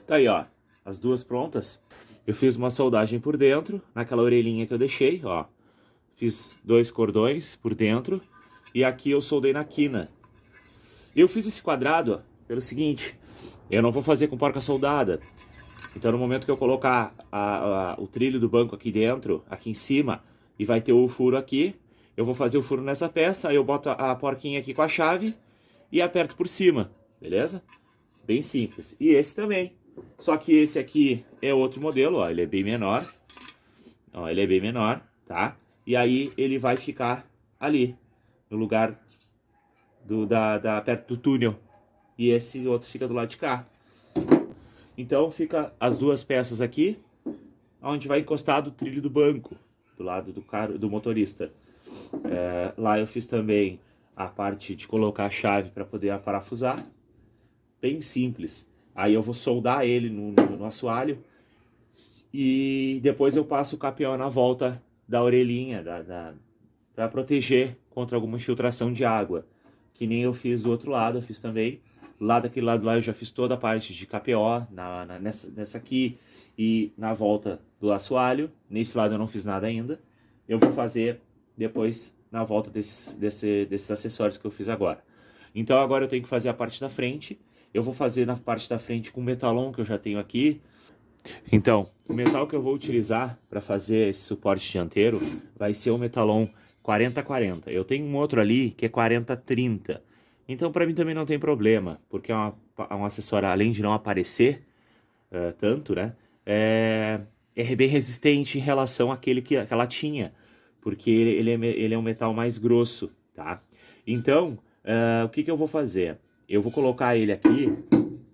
Tá aí, ó, as duas prontas. Eu fiz uma soldagem por dentro, naquela orelhinha que eu deixei, ó. Fiz 2 cordões por dentro e aqui eu soldei na quina. Eu fiz esse quadrado, ó, pelo seguinte, eu não vou fazer com porca soldada. Então no momento que eu colocar o trilho do banco aqui dentro, aqui em cima, e vai ter o furo aqui, eu vou fazer o furo nessa peça, aí eu boto a porquinha aqui com a chave e aperto por cima, beleza? Bem simples. E esse também. Só que esse aqui é outro modelo, ó, ele é bem menor. Ó, ele é bem menor, tá? E aí ele vai ficar ali, no lugar perto do túnel. E esse outro fica do lado de cá. Então fica as duas peças aqui, onde vai encostar o trilho do banco, do lado do motorista. Lá eu fiz também a parte de colocar a chave para poder parafusar. Bem simples. Aí eu vou soldar ele no assoalho. E depois eu passo o capião na volta da orelhinha, para proteger contra alguma infiltração de água. Que nem eu fiz do outro lado, eu fiz também. Lá daquele lado lá eu já fiz toda a parte de KPO, nessa aqui e na volta do assoalho. Nesse lado eu não fiz nada ainda. Eu vou fazer depois na volta desses acessórios que eu fiz agora. Então agora eu tenho que fazer a parte da frente. Eu vou fazer na parte da frente com o metalon que eu já tenho aqui. Então, o metal que eu vou utilizar para fazer esse suporte dianteiro vai ser o metalon 40-40. Eu tenho um outro ali que é 40-30. Então, para mim também não tem problema, porque é um acessório, além de não aparecer tanto, né? É bem resistente em relação àquele que ela tinha, porque ele é um metal mais grosso, tá? Então, o que eu vou fazer? Eu vou colocar ele aqui,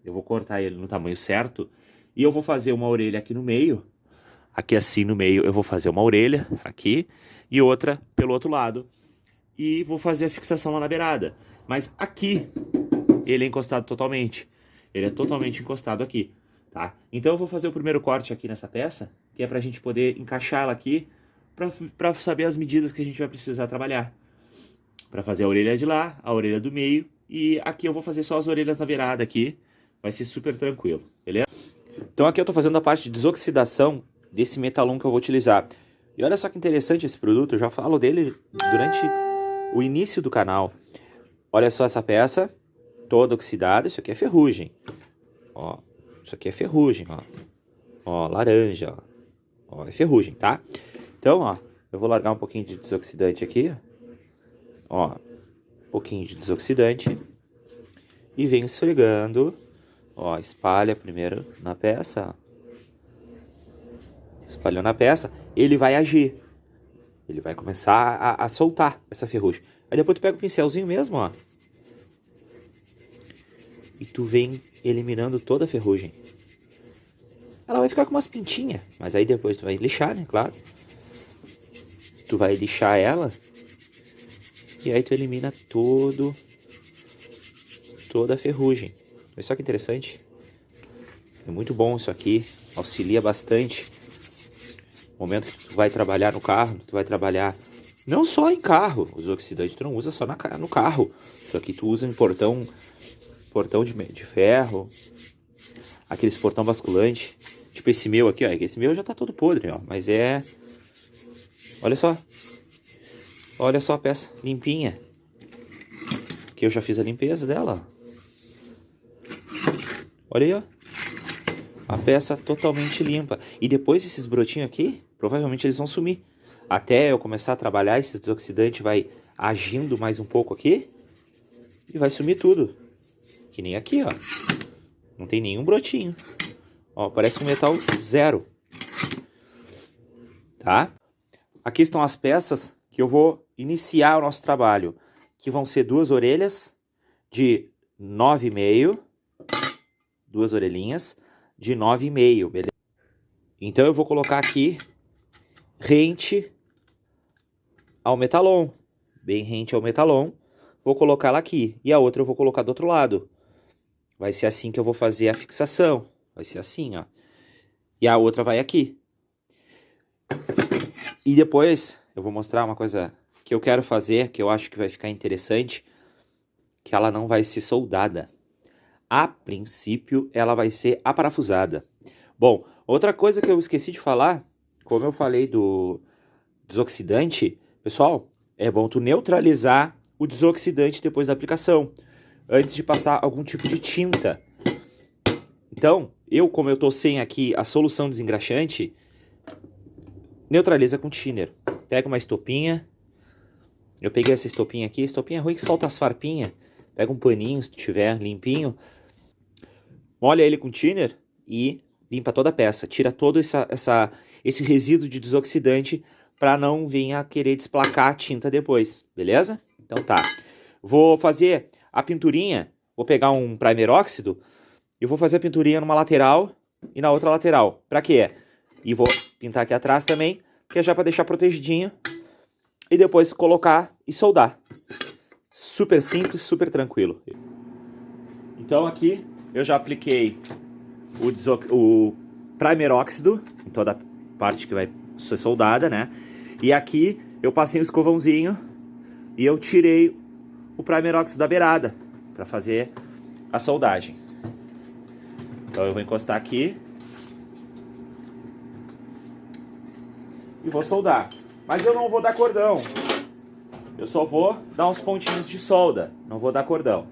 eu vou cortar ele no tamanho certo, e eu vou fazer uma orelha aqui no meio. Aqui assim no meio eu vou fazer uma orelha aqui e outra pelo outro lado. E vou fazer a fixação lá na beirada. Mas aqui ele é encostado totalmente. Ele é totalmente encostado aqui, tá? Então eu vou fazer o primeiro corte aqui nessa peça, que é pra gente poder encaixar ela aqui, pra saber as medidas que a gente vai precisar trabalhar. Pra fazer a orelha de lá, a orelha do meio, e aqui eu vou fazer só as orelhas na beirada aqui. Vai ser super tranquilo, beleza? Então aqui eu tô fazendo a parte de desoxidação desse metalon que eu vou utilizar. E olha só que interessante esse produto, eu já falo dele durante o início do canal. Olha só essa peça, toda oxidada, isso aqui é ferrugem. Ó, isso aqui é ferrugem, ó. Ó, laranja, ó. Ó, é ferrugem, tá? Então, ó, eu vou largar um pouquinho de desoxidante aqui. Ó, um pouquinho de desoxidante. E venho esfregando. Ó, espalha primeiro na peça. Espalhou na peça, ele vai agir. Ele vai começar a soltar essa ferrugem. Aí depois tu pega o pincelzinho mesmo, ó. E tu vem eliminando toda a ferrugem. Ela vai ficar com umas pintinhas, mas aí depois tu vai lixar, né, claro. Tu vai lixar ela. E aí tu elimina toda a ferrugem. Olha só que interessante. É muito bom isso aqui. Auxilia bastante. No momento que tu vai trabalhar no carro, tu vai trabalhar não só em carro. Os oxidantes tu não usa só no carro. Isso aqui tu usa em portão de ferro. Aqueles portão basculante. Tipo esse meu aqui, ó. Esse meu já tá todo podre, ó. Mas é... Olha só. Olha só a peça limpinha. Que eu já fiz a limpeza dela, ó. Olha aí, ó. A peça totalmente limpa. E depois esses brotinhos aqui, provavelmente eles vão sumir. Até eu começar a trabalhar, esse desoxidante vai agindo mais um pouco aqui. E vai sumir tudo. Que nem aqui, ó. Não tem nenhum brotinho. Ó, parece um metal zero. Tá? Aqui estão as peças que eu vou iniciar o nosso trabalho. Que vão ser duas orelhas de 9,5. Duas orelhinhas de 9,5, beleza? Então eu vou colocar aqui rente ao metalon, bem rente ao metalon. Vou colocar ela aqui e a outra eu vou colocar do outro lado. Vai ser assim que eu vou fazer a fixação. Vai ser assim, ó. E a outra vai aqui. E depois eu vou mostrar uma coisa que eu quero fazer, que eu acho que vai ficar interessante, que ela não vai ser soldada. A princípio, ela vai ser aparafusada. Bom, outra coisa que eu esqueci de falar, como eu falei do desoxidante, pessoal, é bom tu neutralizar o desoxidante depois da aplicação, antes de passar algum tipo de tinta. Então, como eu tô sem aqui a solução desengraxante, neutraliza com thinner. Pega uma estopinha. Eu peguei essa estopinha aqui. Estopinha ruim que solta as farpinhas. Pega um paninho, se tiver limpinho. Molha ele com thinner e limpa toda a peça. Tira todo esse resíduo de desoxidante para não vir a querer desplacar a tinta depois. Beleza? Então tá. Vou fazer a pinturinha. Vou pegar um primer óxido. E vou fazer a pinturinha numa lateral e na outra lateral. Pra quê? E vou pintar aqui atrás também, que é já para deixar protegidinho. E depois colocar e soldar. Super simples, super tranquilo. Então aqui eu já apliquei o primer óxido em toda a parte que vai ser soldada, né? E aqui eu passei o escovãozinho e eu tirei o primer óxido da beirada para fazer a soldagem. Então eu vou encostar aqui e vou soldar. Mas eu não vou dar cordão. Eu só vou dar uns pontinhos de solda. Não vou dar cordão.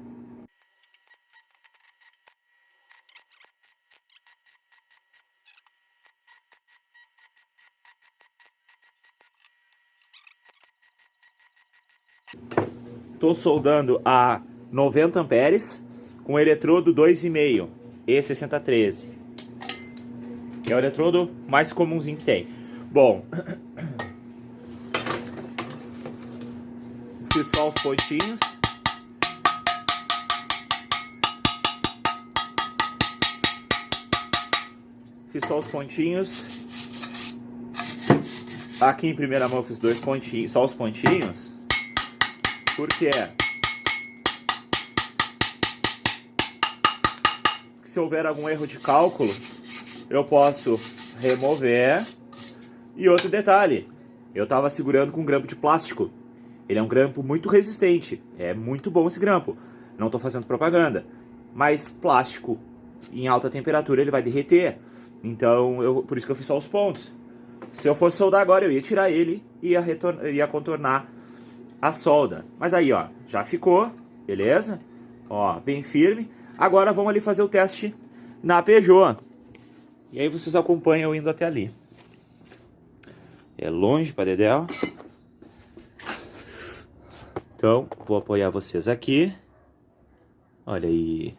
Estou soldando a 90 amperes com eletrodo 2,5 E6013. Que é o eletrodo mais comumzinho que tem. Bom, fiz só os pontinhos. Fiz só os pontinhos. Aqui em primeira mão eu fiz 2 pontinhos, só os pontinhos. Porque se houver algum erro de cálculo, eu posso remover. E outro detalhe, eu estava segurando com um grampo de plástico. Ele é um grampo muito resistente, é muito bom esse grampo. Não estou fazendo propaganda, mas plástico em alta temperatura ele vai derreter. Então, por isso que eu fiz só os pontos. Se eu fosse soldar agora, eu ia tirar ele e ia contornar a solda. Mas aí, ó, já ficou, beleza? Ó, bem firme. Agora vamos ali fazer o teste na Peugeot. E aí vocês acompanham eu indo até ali. É longe pra dedéu. Então, vou apoiar vocês aqui. Olha aí.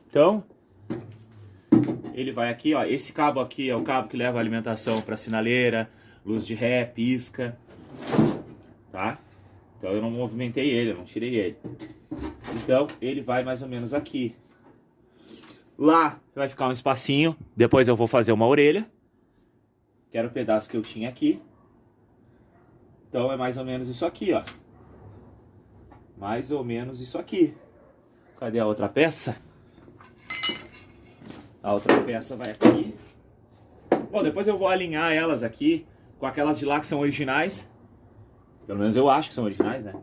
Então, ele vai aqui, ó. Esse cabo aqui é o cabo que leva a alimentação para sinaleira, luz de ré, pisca. Tá? Então eu não movimentei ele, eu não tirei ele. Então, ele vai mais ou menos aqui. Lá vai ficar um espacinho. Depois eu vou fazer uma orelha. Que era o pedaço que eu tinha aqui. Então é mais ou menos isso aqui, ó. Mais ou menos isso aqui. Cadê a outra peça? A outra peça vai aqui. Bom, depois eu vou alinhar elas aqui com aquelas de lá que são originais. Pelo menos eu acho que são originais, né?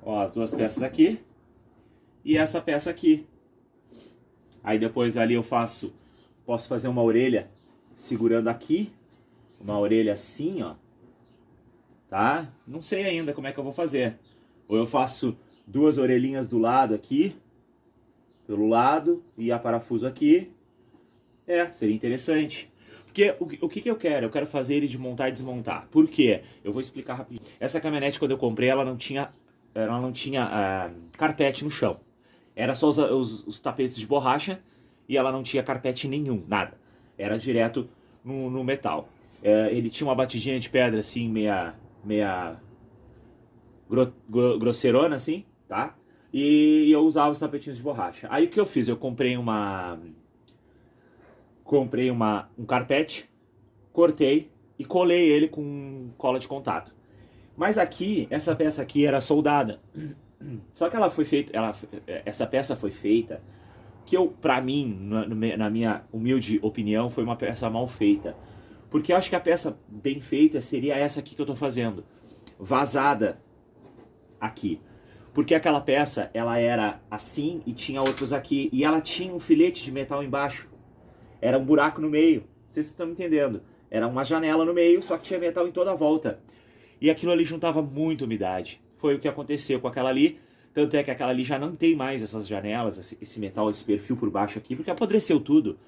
Ó, as duas peças aqui. E essa peça aqui. Aí depois ali eu posso fazer uma orelha segurando aqui. Uma orelha assim, ó. Tá? Não sei ainda como é que eu vou fazer. Ou eu faço 2 orelhinhas do lado aqui. Pelo lado. E a parafuso aqui. Seria interessante. Porque o que eu quero? Eu quero fazer ele de montar e desmontar. Por quê? Eu vou explicar rapidinho. Essa caminhonete, quando eu comprei, ela não tinha carpete no chão. Era só os tapetes de borracha e ela não tinha carpete nenhum, nada. Era direto no metal. Ele tinha uma batidinha de pedra assim, meia grosseirona assim, tá? E eu usava os tapetinhos de borracha. Aí o que eu fiz? Eu comprei um carpete, cortei e colei ele com cola de contato. Mas aqui, essa peça aqui era soldada. Só que essa peça foi feita, que pra mim, na minha humilde opinião, foi uma peça mal feita. Porque eu acho que a peça bem feita seria essa aqui que eu tô fazendo. Vazada aqui. Porque aquela peça, ela era assim e tinha outros aqui. E ela tinha um filete de metal embaixo. Era um buraco no meio. Vocês estão me entendendo? Era uma janela no meio, só que tinha metal em toda a volta. E aquilo ali juntava muita umidade. Foi o que aconteceu com aquela ali. Tanto é que aquela ali já não tem mais essas janelas, esse metal, esse perfil por baixo aqui, porque apodreceu tudo.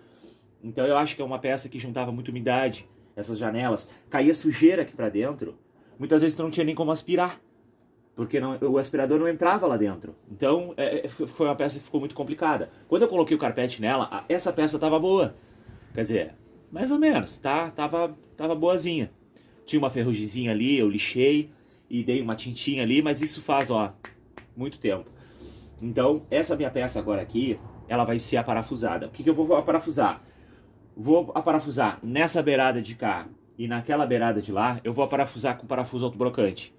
Então eu acho que é uma peça que juntava muita umidade, essas janelas. Caía sujeira aqui pra dentro. Muitas vezes tu não tinha nem como aspirar, porque o aspirador não entrava lá dentro. Então foi uma peça que ficou muito complicada. Quando eu coloquei o carpete nela, essa peça tava boa. Quer dizer, mais ou menos, tá? Tava boazinha. Tinha uma ferrugemzinha ali, eu lixei e dei uma tintinha ali, mas isso faz, ó, muito tempo. Então, essa minha peça agora aqui, ela vai ser aparafusada. O que eu vou aparafusar? Vou aparafusar nessa beirada de cá e naquela beirada de lá, eu vou aparafusar com parafuso autobrocante.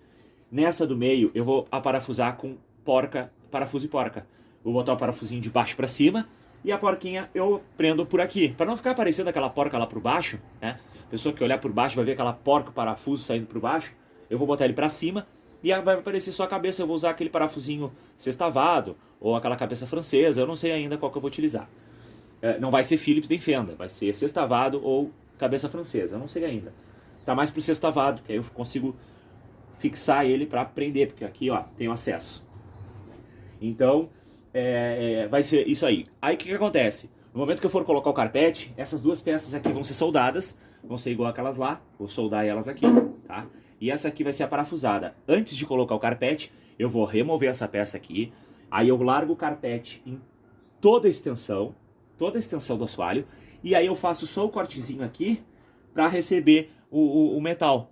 Nessa do meio, eu vou aparafusar com parafuso e porca. Vou botar o parafusinho de baixo pra cima e a porquinha eu prendo por aqui. Para não ficar parecendo aquela porca lá por baixo, né? A pessoa que olhar por baixo vai ver aquela porca, parafuso saindo por baixo. Eu vou botar ele pra cima e vai aparecer só a cabeça. Eu vou usar aquele parafusinho sextavado ou aquela cabeça francesa. Eu não sei ainda qual que eu vou utilizar. Não vai ser Phillips nem Fenda, vai ser sextavado ou cabeça francesa. Eu não sei ainda. Tá mais pro sextavado, que aí eu consigo fixar ele para prender, porque aqui, ó, tem o acesso. Então, vai ser isso aí. Aí o que acontece? No momento que eu for colocar o carpete, essas duas peças aqui vão ser soldadas, vão ser igual aquelas lá, vou soldar elas aqui, tá? E essa aqui vai ser a parafusada. Antes de colocar o carpete, eu vou remover essa peça aqui, aí eu largo o carpete em toda a extensão do assoalho, e aí eu faço só o cortezinho aqui para receber o metal.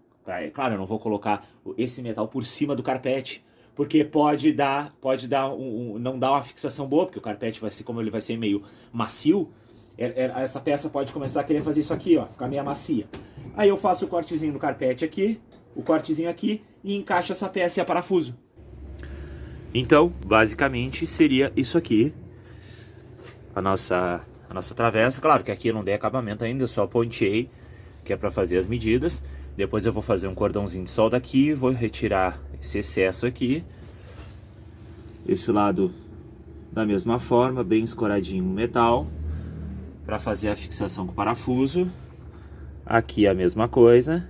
Claro, eu não vou colocar esse metal por cima do carpete, porque pode não dar uma fixação boa, porque o carpete vai ser, como ele vai ser meio macio, essa peça pode começar a querer fazer isso aqui, ó, ficar meio macia. Aí eu faço o cortezinho no carpete aqui, o cortezinho aqui, e encaixo essa peça e a parafuso. Então, basicamente, seria isso aqui, a nossa travessa. Claro que aqui eu não dei acabamento ainda, eu só ponteei, que é para fazer as medidas. Depois eu vou fazer um cordãozinho de solda aqui, vou retirar esse excesso aqui. Esse lado da mesma forma, bem escoradinho no metal, para fazer a fixação com o parafuso. Aqui a mesma coisa.